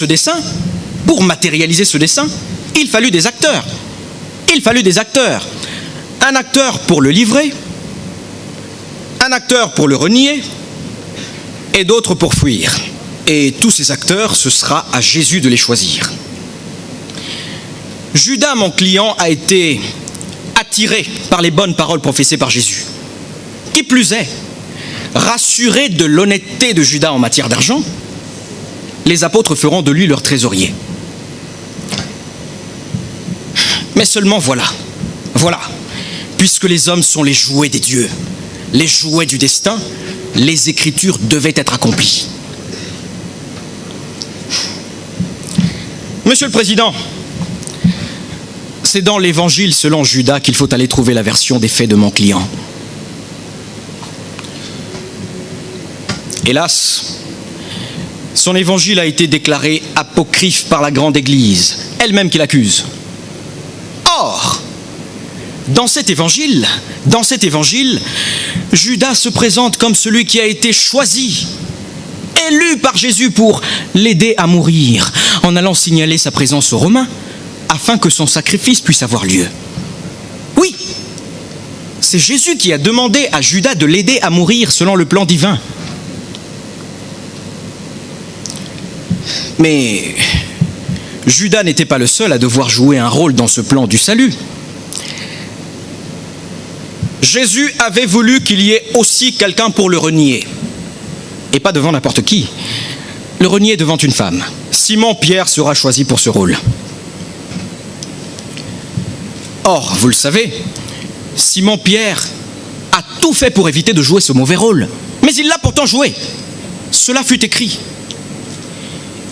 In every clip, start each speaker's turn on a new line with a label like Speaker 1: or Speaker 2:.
Speaker 1: ce dessein, pour matérialiser ce dessein, il fallut des acteurs. Il fallut des acteurs. Un acteur pour le livrer, un acteur pour le renier, et d'autres pour fuir. Et tous ces acteurs, ce sera à Jésus de les choisir. Judas, mon client, a été attiré par les bonnes paroles professées par Jésus. Qui plus est, rassuré de l'honnêteté de Judas en matière d'argent, les apôtres feront de lui leur trésorier. Mais seulement voilà, puisque les hommes sont les jouets des dieux, les jouets du destin, les Écritures devaient être accomplies. Monsieur le Président, c'est dans l'Évangile selon Judas qu'il faut aller trouver la version des faits de mon client. Hélas, son évangile a été déclaré apocryphe par la grande Église, elle-même qui l'accuse. Or, dans cet évangile, Judas se présente comme celui qui a été choisi, élu par Jésus pour l'aider à mourir, en allant signaler sa présence aux Romains, afin que son sacrifice puisse avoir lieu. Oui, c'est Jésus qui a demandé à Judas de l'aider à mourir selon le plan divin. Mais Judas n'était pas le seul à devoir jouer un rôle dans ce plan du salut. Jésus avait voulu qu'il y ait aussi quelqu'un pour le renier. Et pas devant n'importe qui. Le renier devant une femme. Simon-Pierre sera choisi pour ce rôle. Or, vous le savez, Simon-Pierre a tout fait pour éviter de jouer ce mauvais rôle. Mais il l'a pourtant joué. Cela fut écrit.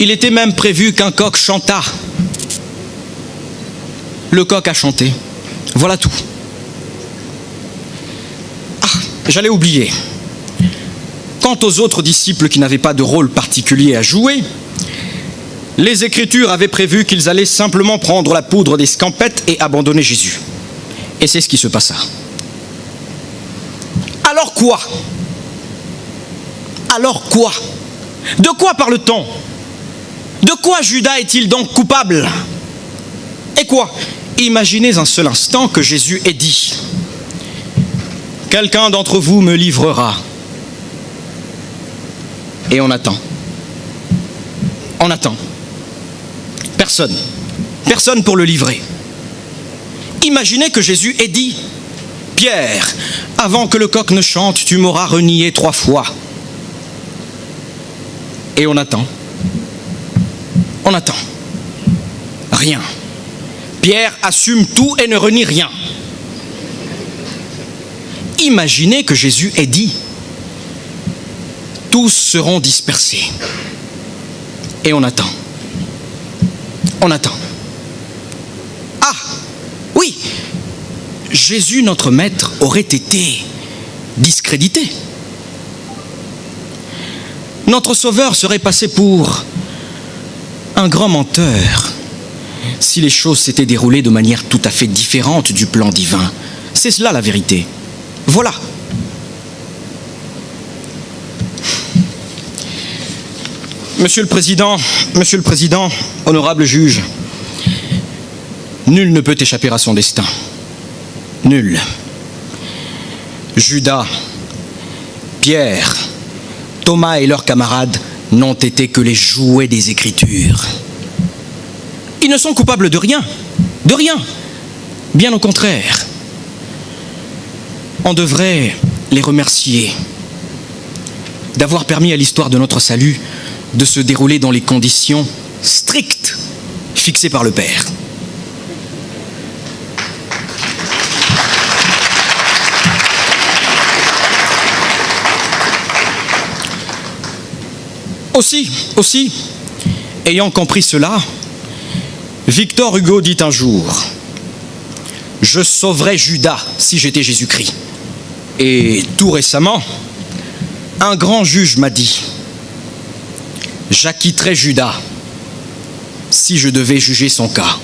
Speaker 1: Il était même prévu qu'un coq chantât. Le coq a chanté. Voilà tout. Ah, j'allais oublier. Quant aux autres disciples qui n'avaient pas de rôle particulier à jouer, les Écritures avaient prévu qu'ils allaient simplement prendre la poudre des scampettes et abandonner Jésus. Et c'est ce qui se passa. Alors quoi? Alors quoi? De quoi parle-t-on? De quoi Judas est-il donc coupable? Et quoi? Imaginez un seul instant que Jésus ait dit: quelqu'un d'entre vous me livrera. Et on attend. On attend. Personne pour le livrer. Imaginez que Jésus ait dit: Pierre, avant que le coq ne chante, tu m'auras renié 3 fois. Et on attend. On attend. Rien. Pierre assume tout et ne renie rien. Imaginez que Jésus ait dit: tous seront dispersés. Et on attend. On attend. Ah, oui, Jésus, notre maître, aurait été discrédité. Notre Sauveur serait passé pour un grand menteur si les choses s'étaient déroulées de manière tout à fait différente du plan divin. C'est cela la vérité. Voilà. Monsieur le Président, honorable juge, nul ne peut échapper à son destin. Nul. Judas, Pierre, Thomas et leurs camarades n'ont été que les jouets des Écritures. Ils ne sont coupables de rien. De rien. Bien au contraire. On devrait les remercier d'avoir permis à l'histoire de notre salut de se dérouler dans les conditions strictes fixées par le Père. Aussi, ayant compris cela, Victor Hugo dit un jour: « Je sauverais Judas si j'étais Jésus-Christ. » Et tout récemment, un grand juge m'a dit: « J'acquitterais Judas si je devais juger son cas. »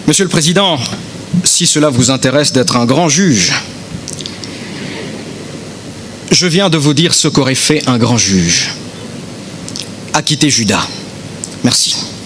Speaker 1: Monsieur le Président, si cela vous intéresse d'être un grand juge, je viens de vous dire ce qu'aurait fait un grand juge. a quitté Juda. Merci.